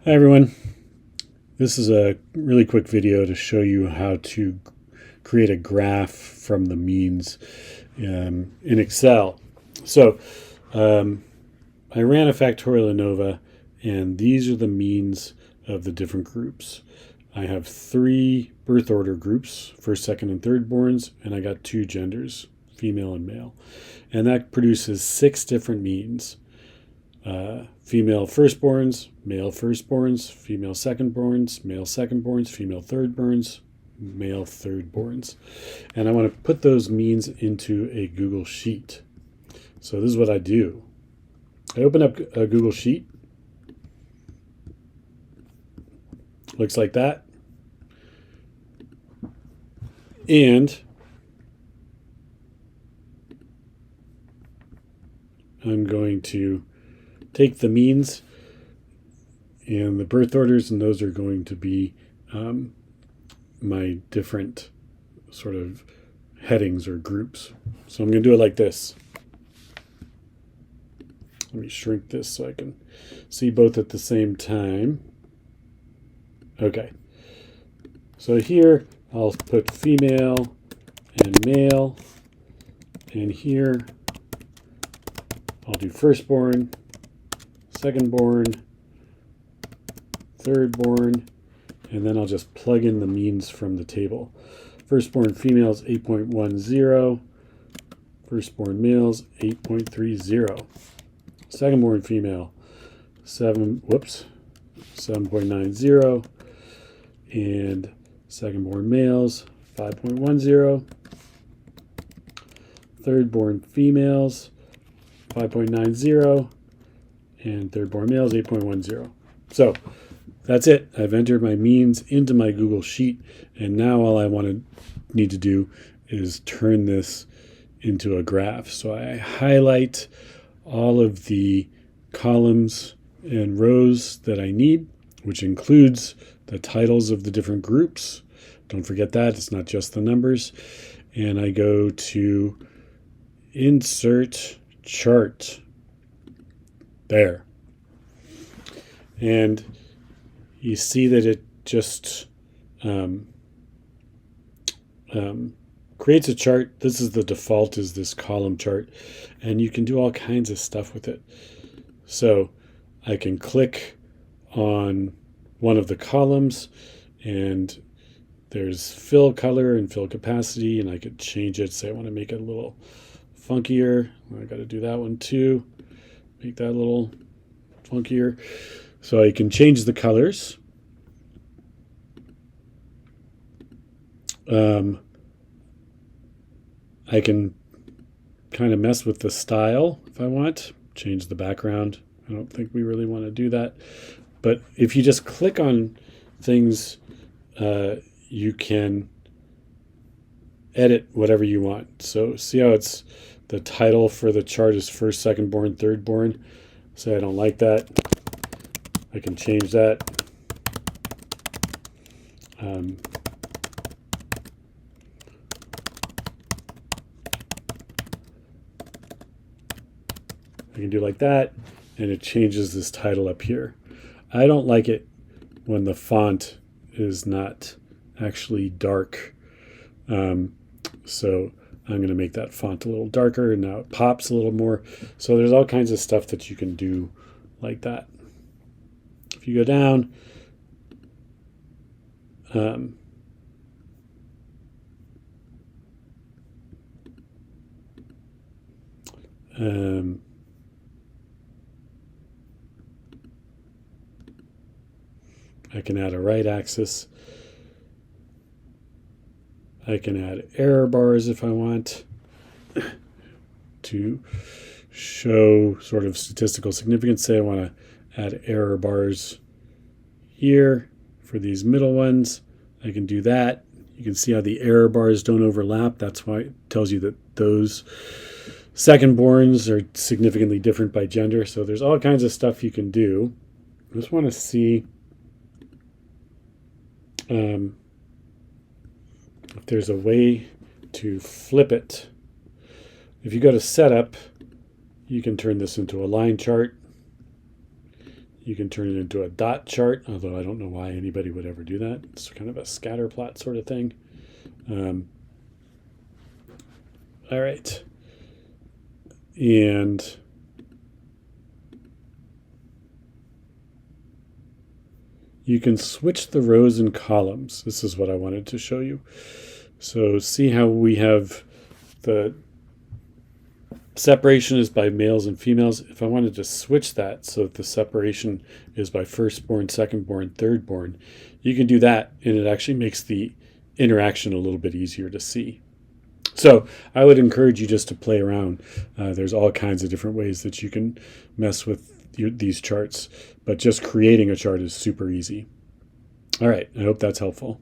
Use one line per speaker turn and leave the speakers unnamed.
Hi everyone, this is a really quick video to show you how to create a graph from the means in Excel. So I ran a factorial ANOVA, and these are the means of the different groups. I have 3 birth order groups, first, second, and third borns, and I got 2 genders, female and male. And that produces 6 different means. Female firstborns, male firstborns, female secondborns, male secondborns, female thirdborns, male thirdborns. And I want to put those means into a Google Sheet. So this is what I do. I open up a Google Sheet. Looks like that. And I'm going to take the means and the birth orders, and those are going to be my different sort of headings or groups. So I'm going to do it like this. Let me shrink this so I can see both at the same time. Okay. So here I'll put female and male, and here I'll do firstborn, secondborn, thirdborn, and then I'll just plug in the means from the table. Firstborn females 8.10, firstborn males 8.30, secondborn female 7.90, and secondborn males 5.10, thirdborn females 5.90, and thirdborn males 8.10. So that's it. I've entered my means into my Google Sheet, and now all I need to do is turn this into a graph. So I highlight all of the columns and rows that I need, which includes the titles of the different groups. Don't forget that, it's not just the numbers. And I go to Insert Chart. There. And you see that it just creates a chart. This is the default, is this column chart, and you can do all kinds of stuff with it. So I can click on one of the columns, and there's fill color and fill capacity, and I could change it. Say I want to make it a little funkier. I got to do that one too. Make that a little funkier. So I can change the colors. I can kind of mess with the style if I want. Change the background. I don't think we really want to do that. But if you just click on things, you can edit whatever you want. So see how it's the title for the chart is first, secondborn, thirdborn. Say I don't like that. I can change that. I can do like that, and it changes this title up here. I don't like it when the font is not actually dark. So I'm going to make that font a little darker, and now it pops a little more. So there's all kinds of stuff that you can do like that. If you go down, I can add a right axis. I can add error bars if I want to show sort of statistical significance. Say I want to add error bars here for these middle ones. I can do that. You can see how the error bars don't overlap. That's why it tells you that those secondborns are significantly different by gender. So there's all kinds of stuff you can do. I just want to see if there's a way to flip it. If you go to setup, you can turn this into a line chart. You can turn it into a dot chart, although I don't know why anybody would ever do that. It's kind of a scatter plot sort of thing. All right. And you can switch the rows and columns. This is what I wanted to show you. So see how we have the separation is by males and females. If I wanted to switch that so that the separation is by firstborn, secondborn, thirdborn, you can do that, and it actually makes the interaction a little bit easier to see. So I would encourage you just to play around. There's all kinds of different ways that you can mess with these charts, but just creating a chart is super easy. All right, I hope that's helpful.